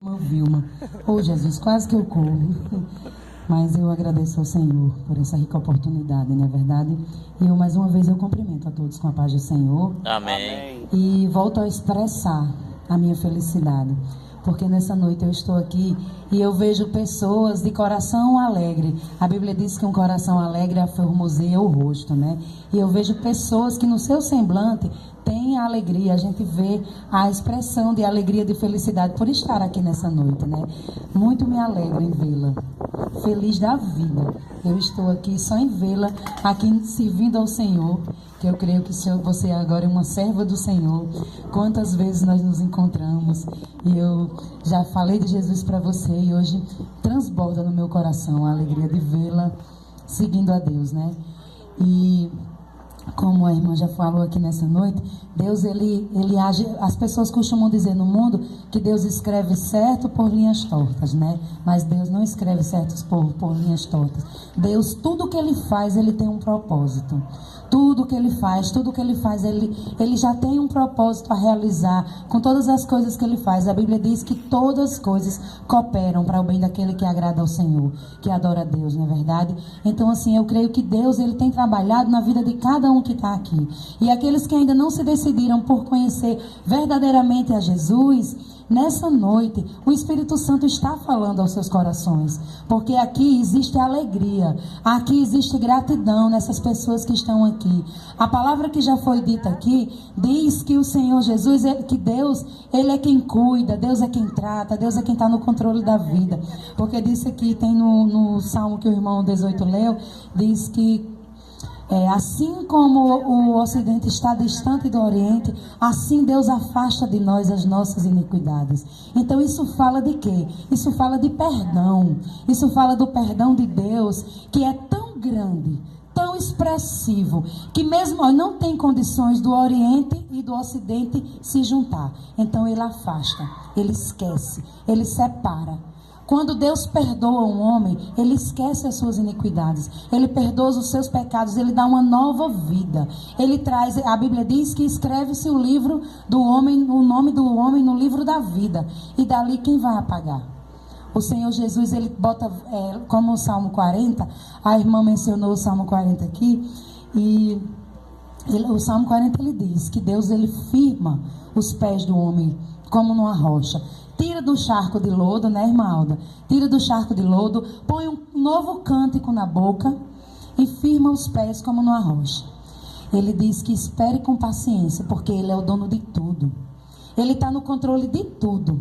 Vilma. Oh, Jesus, quase que eu corro. Mas eu agradeço ao Senhor por essa rica oportunidade, não é verdade? E mais uma vez eu cumprimento a todos com a paz do Senhor. Amém. E volto a expressar a minha felicidade, porque nessa noite eu estou aqui e eu vejo pessoas de coração alegre. A Bíblia diz que um coração alegre aformoseia o rosto, né? E eu vejo pessoas que no seu semblante tem a alegria, a gente vê a expressão de alegria, de felicidade por estar aqui nessa noite, né? Muito me alegra em vê-la, feliz da vida. Eu estou aqui só em vê-la, aqui servindo ao Senhor, que eu creio que você agora é uma serva do Senhor. Quantas vezes nós nos encontramos e eu já falei de Jesus para você e hoje transborda no meu coração a alegria de vê-la seguindo a Deus, né? E como a irmã já falou aqui nessa noite, Deus ele age. As pessoas costumam dizer no mundo que Deus escreve certo por linhas tortas, né? Mas Deus não escreve certos por linhas tortas. Deus, tudo que ele faz, ele tem um propósito. Tudo que ele faz, ele já tem um propósito a realizar com todas as coisas que ele faz. A Bíblia diz que todas as coisas cooperam para o bem daquele que agrada ao Senhor, que adora a Deus, não é verdade? Então, assim, eu creio que Deus, ele tem trabalhado na vida de cada um que está aqui. E aqueles que ainda não se decidiram por conhecer verdadeiramente a Jesus, nessa noite, o Espírito Santo está falando aos seus corações, porque aqui existe alegria, aqui existe gratidão nessas pessoas que estão aqui. A palavra que já foi dita aqui diz que o Senhor Jesus, que Deus, ele é quem cuida, Deus é quem trata, Deus é quem está no controle da vida. Porque disse aqui, tem no Salmo que o irmão 18 leu, diz que assim como o Ocidente está distante do Oriente, assim Deus afasta de nós as nossas iniquidades. Então isso fala de quê? Isso fala de perdão. Isso fala do perdão de Deus, que é tão grande, tão expressivo, que mesmo não tem condições do Oriente e do Ocidente se juntar. Então ele afasta, ele esquece, ele separa. Quando Deus perdoa um homem, ele esquece as suas iniquidades, ele perdoa os seus pecados, ele dá uma nova vida. Ele traz, a Bíblia diz que escreve-se o livro do homem, o nome do homem no livro da vida, e dali quem vai apagar? O Senhor Jesus, ele bota, como o Salmo 40, a irmã mencionou o Salmo 40 aqui, e o Salmo 40 ele diz que Deus, ele firma os pés do homem como numa rocha. Tira do charco de lodo, né, irmã Alda? Tira do charco de lodo, põe um novo cântico na boca e firma os pés como numa rocha. Ele diz que espere com paciência, porque ele é o dono de tudo. Ele está no controle de tudo.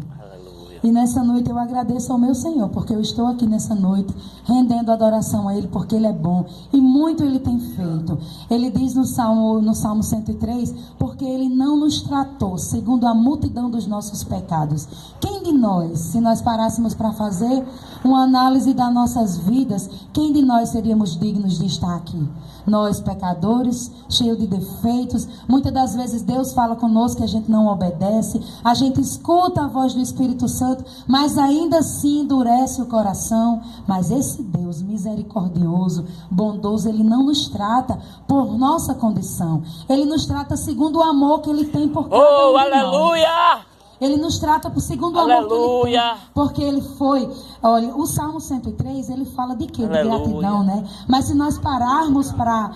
E nessa noite eu agradeço ao meu Senhor, porque eu estou aqui nessa noite rendendo adoração a Ele, porque Ele é bom e muito Ele tem feito. Ele diz no Salmo 103, porque Ele não nos tratou segundo a multidão dos nossos pecados. Quem de nós, se nós parássemos para fazer uma análise das nossas vidas, quem de nós seríamos dignos de estar aqui? Nós, pecadores, cheios de defeitos. Muitas das vezes Deus fala conosco e a gente não obedece. A gente escuta a voz do Espírito Santo, mas ainda assim endurece o coração. Mas esse Deus misericordioso, bondoso, Ele não nos trata por nossa condição. Ele nos trata segundo o amor que Ele tem por cada um de aleluia! nós. Ele nos trata por segundo o amor que Ele tem, porque Ele foi. Olha, o Salmo 103, ele fala de quê? De gratidão, né? Mas se nós pararmos para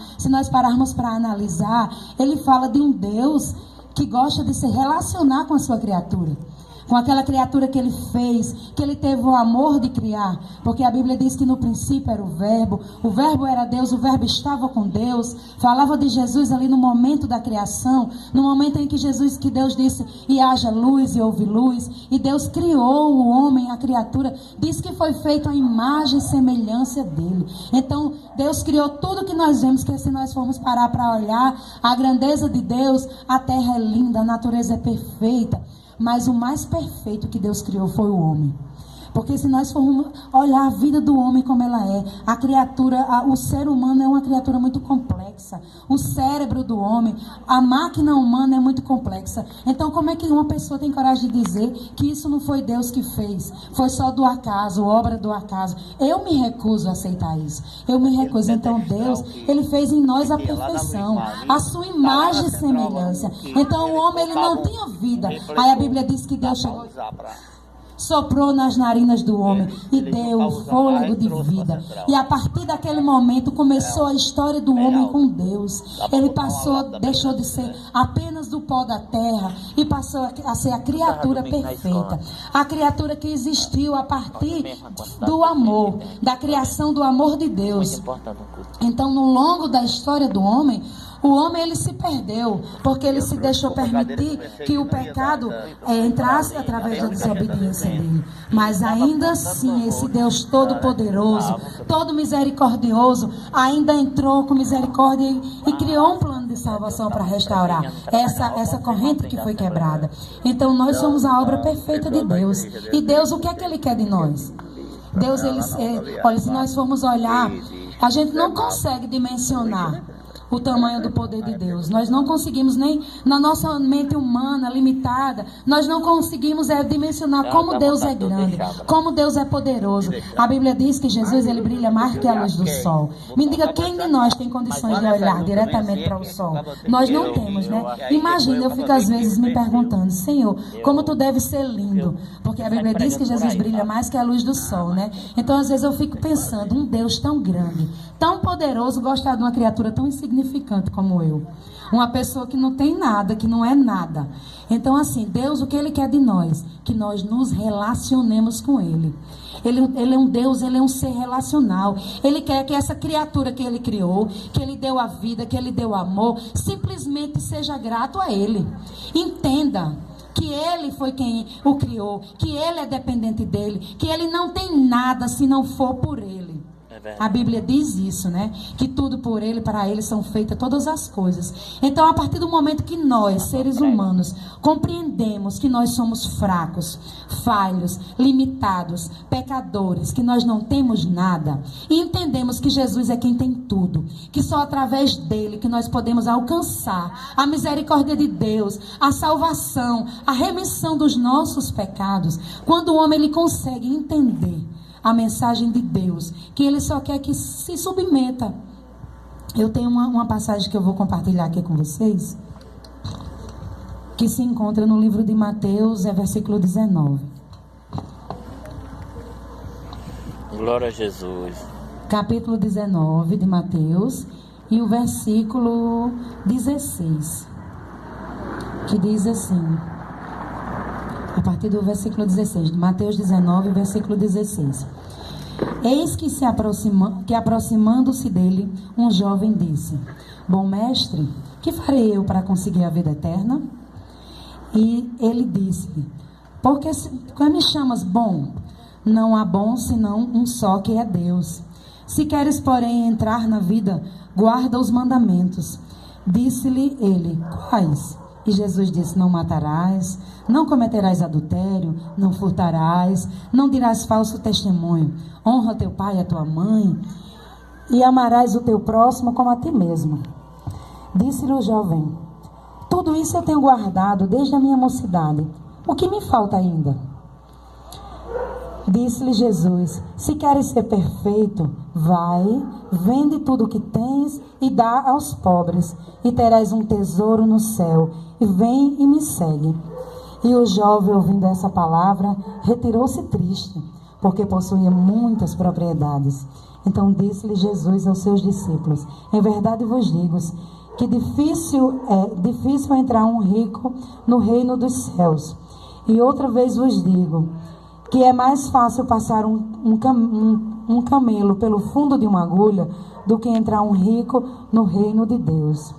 analisar, ele fala de um Deus que gosta de se relacionar com a sua criatura. Com aquela criatura que ele fez, que ele teve o amor de criar. Porque a Bíblia diz que no princípio era o verbo era Deus, o verbo estava com Deus. Falava de Jesus ali no momento da criação, no momento em que Deus disse, e haja luz e houve luz. E Deus criou o homem, a criatura, diz que foi feito a imagem e semelhança dele. Então, Deus criou tudo que nós vemos, que se nós formos parar para olhar a grandeza de Deus, a terra é linda, a natureza é perfeita. Mas o mais perfeito que Deus criou foi o homem. Porque se nós formos olhar a vida do homem como ela é, a criatura, o ser humano é uma criatura muito complexa. O cérebro do homem, a máquina humana é muito complexa. Então como é que uma pessoa tem coragem de dizer que isso não foi Deus que fez? Foi só do acaso, obra do acaso. Eu me recuso a aceitar isso. Eu me recuso. Então Deus, Ele fez em nós a perfeição, a sua imagem e semelhança. Então o homem, ele não tinha vida. Aí a Bíblia diz que Deus chegou... soprou nas narinas do homem e deu o fôlego de vida. E a partir daquele momento começou a história do homem com Deus. Ele deixou de ser apenas do pó da terra e passou a ser a criatura perfeita. A criatura que existiu a partir do amor, da criação do amor de Deus. Então, no longo da história do homem, o homem ele se perdeu, porque ele se deixou permitir que o pecado entrasse através da desobediência dele. Mas ainda assim, esse Deus todo-poderoso, todo misericordioso, ainda entrou com misericórdia e criou um plano de salvação para restaurar essa corrente que foi quebrada. Então nós somos a obra perfeita de Deus. E Deus, o que é que Ele quer de nós? Deus, olha, se nós formos olhar, a gente não consegue dimensionar o tamanho do poder de Deus. Nós não conseguimos nem, na nossa mente humana limitada, nós não conseguimos dimensionar como Deus é grande, como Deus é poderoso. A Bíblia diz que Jesus ele brilha mais que a luz do sol. Me diga, quem de nós tem condições de olhar diretamente para o sol? Nós não temos, né? Imagina, eu fico às vezes me perguntando, Senhor, como tu deve ser lindo, porque a Bíblia diz que Jesus brilha mais que a luz do sol, né? Então às vezes eu fico pensando, um Deus tão grande, tão poderoso, gostar de uma criatura tão insignificante como eu. Uma pessoa que não tem nada, que não é nada. Então assim, Deus, o que Ele quer de nós? Que nós nos relacionemos com Ele. Ele é um Deus, Ele é um ser relacional. Ele quer que essa criatura que Ele criou, que Ele deu a vida, que Ele deu amor, simplesmente seja grato a Ele. Entenda que Ele foi quem o criou, que Ele é dependente dEle, que Ele não tem nada se não for por Ele. A Bíblia diz isso, né? Que tudo por Ele, para Ele são feitas todas as coisas. Então, a partir do momento que nós, seres humanos, compreendemos que nós somos fracos, falhos, limitados, pecadores, que nós não temos nada, e entendemos que Jesus é quem tem tudo, que só através dEle que nós podemos alcançar a misericórdia de Deus, a salvação, a remissão dos nossos pecados. Quando o homem ele consegue entender a mensagem de Deus, que Ele só quer que se submeta. Eu tenho uma passagem que eu vou compartilhar aqui com vocês, que se encontra no livro de Mateus, versículo 19. Glória a Jesus. Capítulo 19 de Mateus, e o versículo 16, que diz assim, a partir do versículo 16, de Mateus 19, versículo 16. Eis que aproximando-se dele, um jovem disse: Bom mestre, que farei eu para conseguir a vida eterna? E ele disse: Por que me chamas bom? Não há bom senão um só, que é Deus. Se queres, porém, entrar na vida, guarda os mandamentos. Disse-lhe ele: Quais? E Jesus disse: Não matarás, não cometerás adultério, não furtarás, não dirás falso testemunho, honra teu pai e a tua mãe, e amarás o teu próximo como a ti mesmo. Disse-lhe o jovem: Tudo isso eu tenho guardado desde a minha mocidade. O que me falta ainda? Disse-lhe Jesus: Se queres ser perfeito, vai, vende tudo o que tens e dá aos pobres, e terás um tesouro no céu, e vem e me segue. E o jovem, ouvindo essa palavra, retirou-se triste, porque possuía muitas propriedades. Então disse-lhe Jesus aos seus discípulos: Em verdade vos digo que difícil é entrar um rico no reino dos céus. E outra vez vos digo que é mais fácil passar um camelo pelo fundo de uma agulha do que entrar um rico no reino de Deus.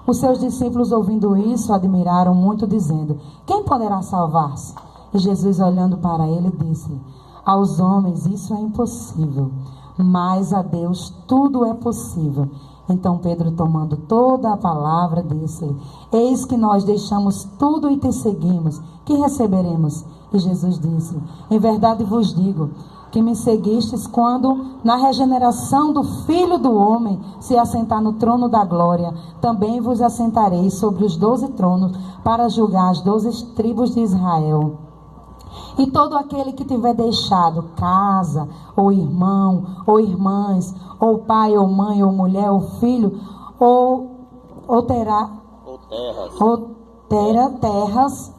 Os seus discípulos, ouvindo isso, admiraram muito, dizendo: Quem poderá salvar-se? E Jesus, olhando para ele, disse: Aos homens isso é impossível, mas a Deus tudo é possível. Então Pedro, tomando toda a palavra, disse-lhe: Eis que nós deixamos tudo e te seguimos. Que receberemos? E Jesus disse: Em verdade vos digo que me seguistes quando, na regeneração do Filho do Homem, se assentar no trono da glória, também vos assentarei sobre os 12 tronos para julgar as 12 tribos de Israel. E todo aquele que tiver deixado casa, ou irmão, ou irmãs, ou pai, ou mãe, ou mulher, ou filho, ou terá terras,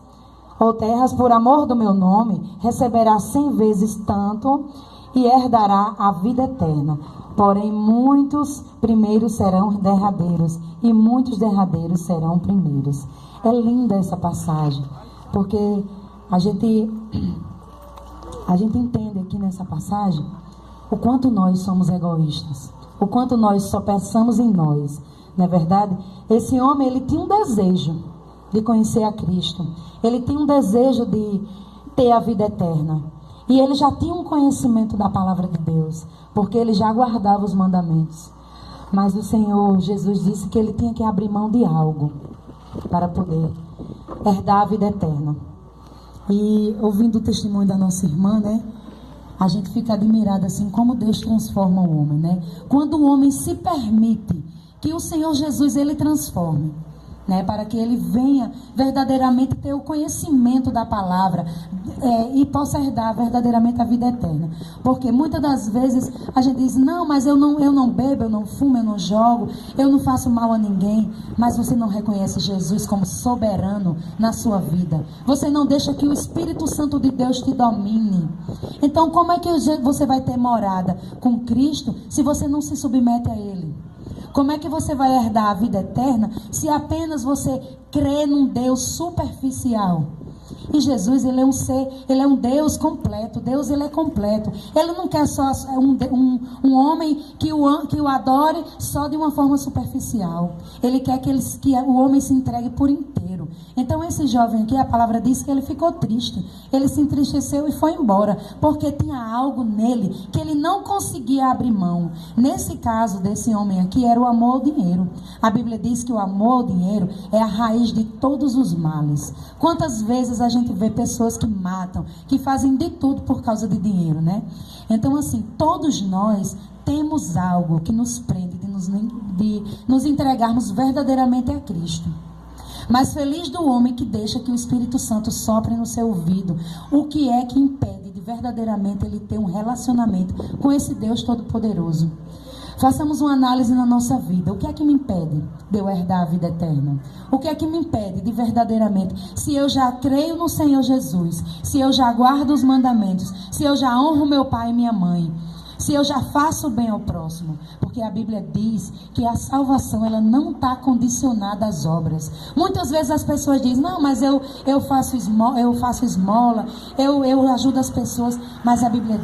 ou terras por amor do meu nome, receberá 100 vezes tanto e herdará a vida eterna. Porém, muitos primeiros serão derradeiros e muitos derradeiros serão primeiros. É linda essa passagem, porque a gente entende aqui nessa passagem o quanto nós somos egoístas, o quanto nós só pensamos em nós. Não é verdade? Esse homem, ele tinha um desejo de conhecer a Cristo. Ele tinha um desejo de ter a vida eterna. E ele já tinha um conhecimento da palavra de Deus, porque ele já guardava os mandamentos. Mas o Senhor Jesus disse que ele tinha que abrir mão de algo para poder herdar a vida eterna. E ouvindo o testemunho da nossa irmã, né? A gente fica admirado assim como Deus transforma o homem, né? Quando o homem se permite que o Senhor Jesus ele transforme, né, para que ele venha verdadeiramente ter o conhecimento da palavra e possa herdar verdadeiramente a vida eterna. Porque muitas das vezes a gente diz, não, mas eu não bebo, eu não fumo, eu não jogo, eu não faço mal a ninguém. Mas você não reconhece Jesus como soberano na sua vida. Você não deixa que o Espírito Santo de Deus te domine. Então como é que você vai ter morada com Cristo se você não se submete a Ele? Como é que você vai herdar a vida eterna se apenas você crê num Deus superficial? E Jesus, ele é um ser, ele é um Deus completo. Deus, ele é completo. Ele não quer só um homem que o adore só de uma forma superficial. Ele quer que o homem se entregue por inteiro. Então esse jovem aqui, a palavra diz que ele ficou triste. Ele se entristeceu e foi embora, porque tinha algo nele que ele não conseguia abrir mão. Nesse caso desse homem aqui, era o amor ao dinheiro. A Bíblia diz que o amor ao dinheiro é a raiz de todos os males. Quantas vezes a gente vê pessoas que matam, que fazem de tudo por causa de dinheiro, né? Então assim, todos nós temos algo que nos prende de nos entregarmos verdadeiramente a Cristo. Mas feliz do homem que deixa que o Espírito Santo sopre no seu ouvido. O que é que impede de verdadeiramente ele ter um relacionamento com esse Deus Todo-Poderoso? Façamos uma análise na nossa vida. O que é que me impede de eu herdar a vida eterna? O que é que me impede de verdadeiramente, se eu já creio no Senhor Jesus, se eu já guardo os mandamentos, se eu já honro meu pai e minha mãe, se eu já faço bem ao próximo? Porque a Bíblia diz que a salvação ela não está condicionada às obras. Muitas vezes as pessoas dizem, não, mas eu faço esmola, eu ajudo as pessoas. Mas a Bíblia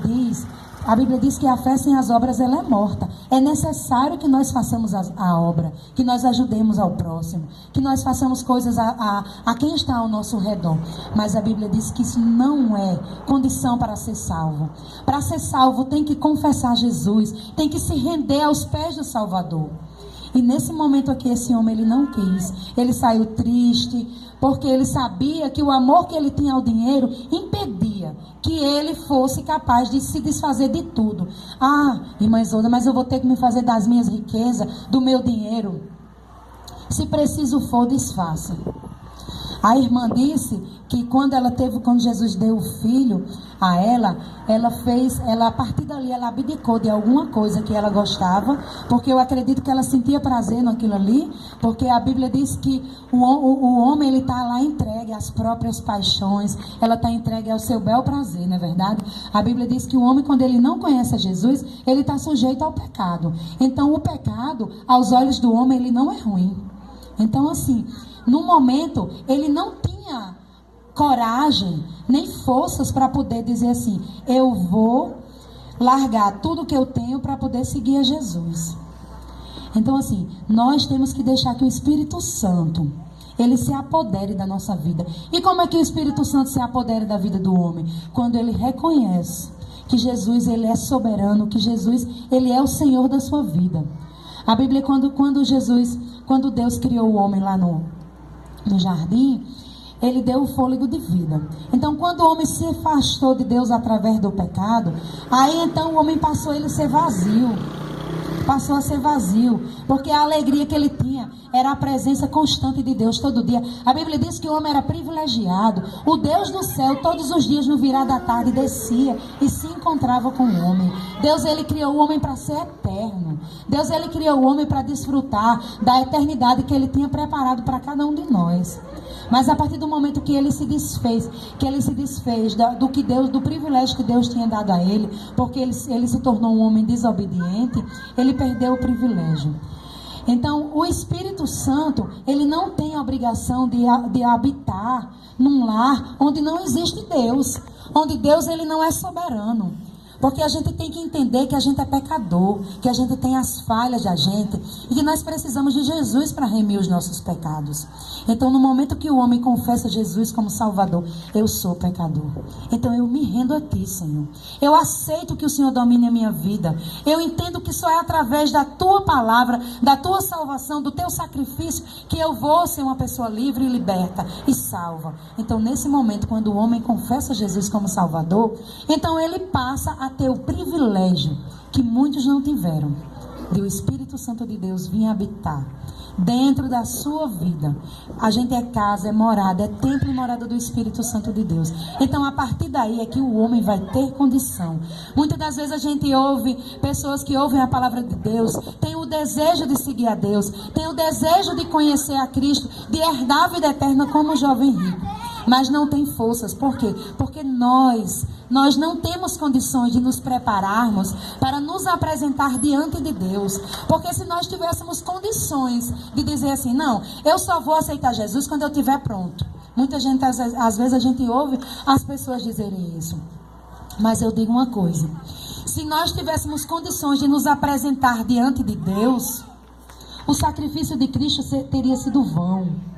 diz que a fé sem as obras ela é morta. É necessário que nós façamos a obra, que nós ajudemos ao próximo, que nós façamos coisas a quem está ao nosso redor. Mas a Bíblia diz que isso não é condição para ser salvo. Para ser salvo tem que confessar Jesus, tem que se render aos pés do Salvador. E nesse momento aqui esse homem ele não quis. Ele saiu triste, porque ele sabia que o amor que ele tinha ao dinheiro impedia que ele fosse capaz de se desfazer de tudo. Ah, irmã Isolda, mas eu vou ter que me fazer das minhas riquezas, do meu dinheiro. Se preciso for, desfaça. A irmã disse que quando Jesus deu o filho a ela a partir dali ela abdicou de alguma coisa que ela gostava, porque eu acredito que ela sentia prazer naquilo ali, porque a Bíblia diz que o homem ele está lá entregue às próprias paixões, ela está entregue ao seu bel prazer, não é verdade? A Bíblia diz que o homem, quando ele não conhece a Jesus, ele está sujeito ao pecado. Então o pecado, aos olhos do homem, ele não é ruim. Então assim, no momento, ele não tinha coragem, nem forças para poder dizer assim, eu vou largar tudo que eu tenho para poder seguir a Jesus. Então assim, nós temos que deixar que o Espírito Santo, ele se apodere da nossa vida. E como é que o Espírito Santo se apodere da vida do homem? Quando ele reconhece que Jesus, ele é soberano, que Jesus, ele é o Senhor da sua vida. A Bíblia, quando Deus criou o homem lá no jardim, ele deu o fôlego de vida. Então quando o homem se afastou de Deus através do pecado, aí então o homem passou a ser vazio, porque a alegria que ele tinha era a presença constante de Deus todo dia. A Bíblia diz que o homem era privilegiado. O Deus do céu todos os dias no virar da tarde descia e se encontrava com o homem. Deus ele criou o homem para ser eterno. Deus ele criou o homem para desfrutar da eternidade que ele tinha preparado para cada um de nós. Mas a partir do momento que ele se desfez, do que Deus, do privilégio que Deus tinha dado a ele, porque ele se tornou um homem desobediente, ele perdeu o privilégio. Então, o Espírito Santo, ele não tem a obrigação de habitar num lar onde não existe Deus, onde Deus ele não é soberano. Porque a gente tem que entender que a gente é pecador, que a gente tem as falhas da gente e que nós precisamos de Jesus para remir os nossos pecados. Então, no momento que o homem confessa Jesus como Salvador, eu sou pecador. Então, eu me rendo a Ti, Senhor. Eu aceito que o Senhor domine a minha vida. Eu entendo que só é através da Tua palavra, da Tua salvação, do Teu sacrifício, que eu vou ser uma pessoa livre e liberta e salva. Então, nesse momento, quando o homem confessa Jesus como Salvador, então ele passa a ter o privilégio que muitos não tiveram, de o Espírito Santo de Deus vir habitar dentro da sua vida. A gente é casa, é morada, é templo e morada do Espírito Santo de Deus. Então, a partir daí é que o homem vai ter condição. Muitas das vezes a gente ouve pessoas que ouvem a palavra de Deus, tem o desejo de seguir a Deus, tem o desejo de conhecer a Cristo, de herdar a vida eterna como o jovem rico, mas não tem forças. Por quê? Porque nós não temos condições de nos prepararmos para nos apresentar diante de Deus. Porque se nós tivéssemos condições de dizer assim, não, eu só vou aceitar Jesus quando eu estiver pronto. Muita gente, às vezes a gente ouve as pessoas dizerem isso. Mas eu digo uma coisa, se nós tivéssemos condições de nos apresentar diante de Deus, o sacrifício de Cristo teria sido vão.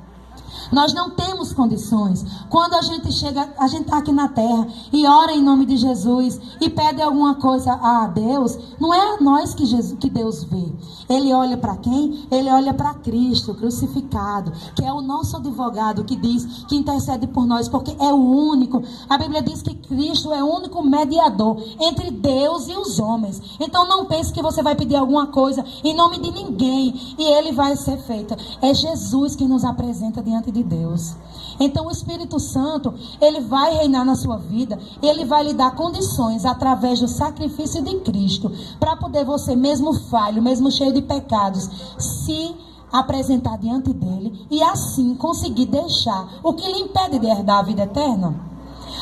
Nós não temos condições. Quando a gente está aqui na terra e ora em nome de Jesus e pede alguma coisa a Deus, não é a nós que Deus vê. Ele olha para quem? Ele olha para Cristo crucificado, que é o nosso advogado, que diz, que intercede por nós, porque é o único. A Bíblia diz que Cristo é o único mediador entre Deus e os homens. Então não pense que você vai pedir alguma coisa em nome de ninguém e ele vai ser feita. É Jesus que nos apresenta diante de Deus. Então o Espírito Santo, ele vai reinar na sua vida, ele vai lhe dar condições através do sacrifício de Cristo, para poder você, mesmo falho, mesmo cheio de pecados, se apresentar diante dele e assim conseguir deixar o que lhe impede de herdar a vida eterna.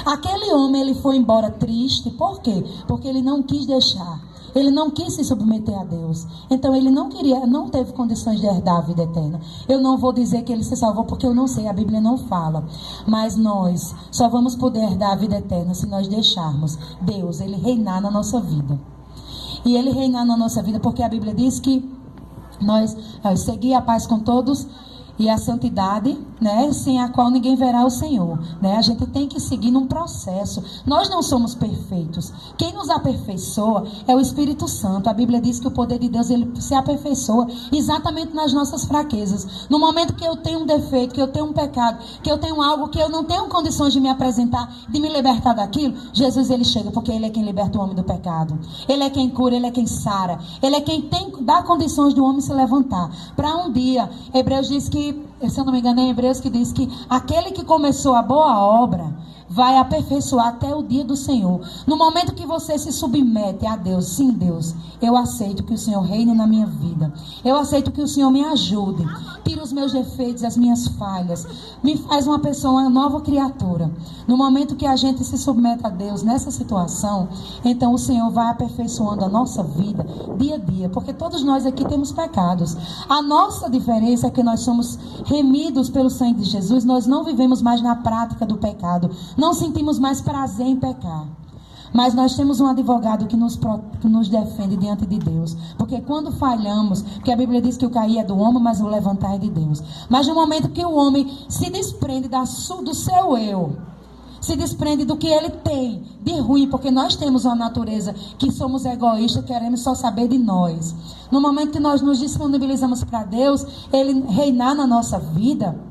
Aquele homem, ele foi embora triste. Por quê? Porque ele não quis deixar. Ele não quis se submeter a Deus. Então ele não teve condições de herdar a vida eterna. Eu não vou dizer que ele se salvou porque eu não sei, a Bíblia não fala. Mas nós só vamos poder herdar a vida eterna se nós deixarmos Deus, ele reinar na nossa vida. E ele reinar na nossa vida porque a Bíblia diz que nós seguir a paz com todos e a santidade, né, sem a qual ninguém verá o Senhor, né? A gente tem que seguir num processo. Nós não somos perfeitos. Quem nos aperfeiçoa é o Espírito Santo. A Bíblia diz que o poder de Deus, ele se aperfeiçoa exatamente nas nossas fraquezas. No momento que eu tenho um defeito, que eu tenho um pecado, que eu tenho algo que eu não tenho condições de me apresentar, de me libertar daquilo, Jesus, ele chega, porque ele é quem liberta o homem do pecado. Ele é quem cura, ele é quem sara. Ele é quem dá condições do homem se levantar. Para um dia, Hebreus diz que, se eu não me engano, é Hebreus que diz que aquele que começou a boa obra vai aperfeiçoar até o dia do Senhor. No momento que você se submete a Deus, sim, Deus, eu aceito que o Senhor reine na minha vida. Eu aceito que o Senhor me ajude. Tira os meus defeitos, as minhas falhas. Me faz uma pessoa, uma nova criatura. No momento que a gente se submete a Deus nessa situação, então o Senhor vai aperfeiçoando a nossa vida dia a dia. Porque todos nós aqui temos pecados. A nossa diferença é que nós somos remidos pelo sangue de Jesus. Nós não vivemos mais na prática do pecado. Não sentimos mais prazer em pecar. Mas nós temos um advogado que nos defende diante de Deus. Porque quando falhamos, porque a Bíblia diz que o cair é do homem, mas o levantar é de Deus. Mas no momento que o homem se desprende do seu eu, se desprende do que ele tem de ruim, porque nós temos uma natureza que somos egoístas, queremos só saber de nós. No momento que nós nos disponibilizamos para Deus, ele reinar na nossa vida,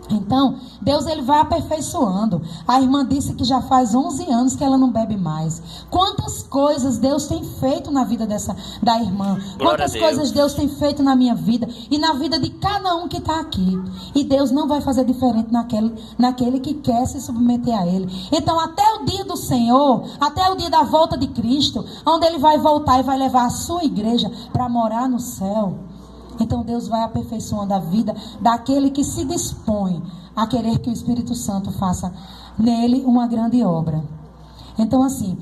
então, Deus, ele vai aperfeiçoando. A irmã disse que já faz 11 anos que ela não bebe mais. Quantas coisas Deus tem feito na vida da irmã. Quantas coisas Deus tem feito na minha vida e na vida de cada um que está aqui. E Deus não vai fazer diferente naquele que quer se submeter a Ele. Então, até o dia do Senhor, até o dia da volta de Cristo, onde Ele vai voltar e vai levar a sua igreja para morar no céu, Então Deus vai aperfeiçoando a vida daquele que se dispõe a querer que o Espírito Santo faça nele uma grande obra. Então assim,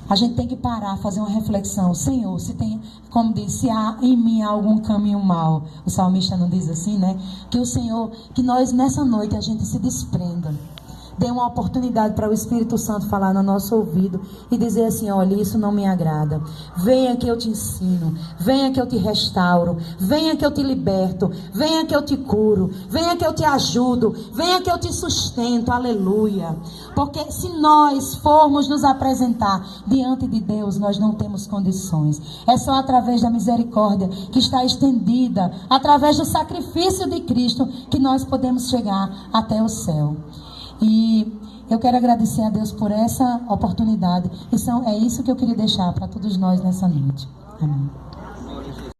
a gente tem que parar, fazer uma reflexão. Senhor, se tem, como diz, se há em mim algum caminho mau, o salmista não diz assim, né? Que o Senhor, que nós nessa noite a gente se desprenda. Dê uma oportunidade para o Espírito Santo falar no nosso ouvido e dizer assim: olha, isso não me agrada. Venha que eu te ensino, venha que eu te restauro, venha que eu te liberto, venha que eu te curo, venha que eu te ajudo, venha que eu te sustento, aleluia. Porque se nós formos nos apresentar diante de Deus, nós não temos condições. É só através da misericórdia que está estendida, através do sacrifício de Cristo, que nós podemos chegar até o céu. E eu quero agradecer a Deus por essa oportunidade. É isso que eu queria deixar para todos nós nessa noite. Amém.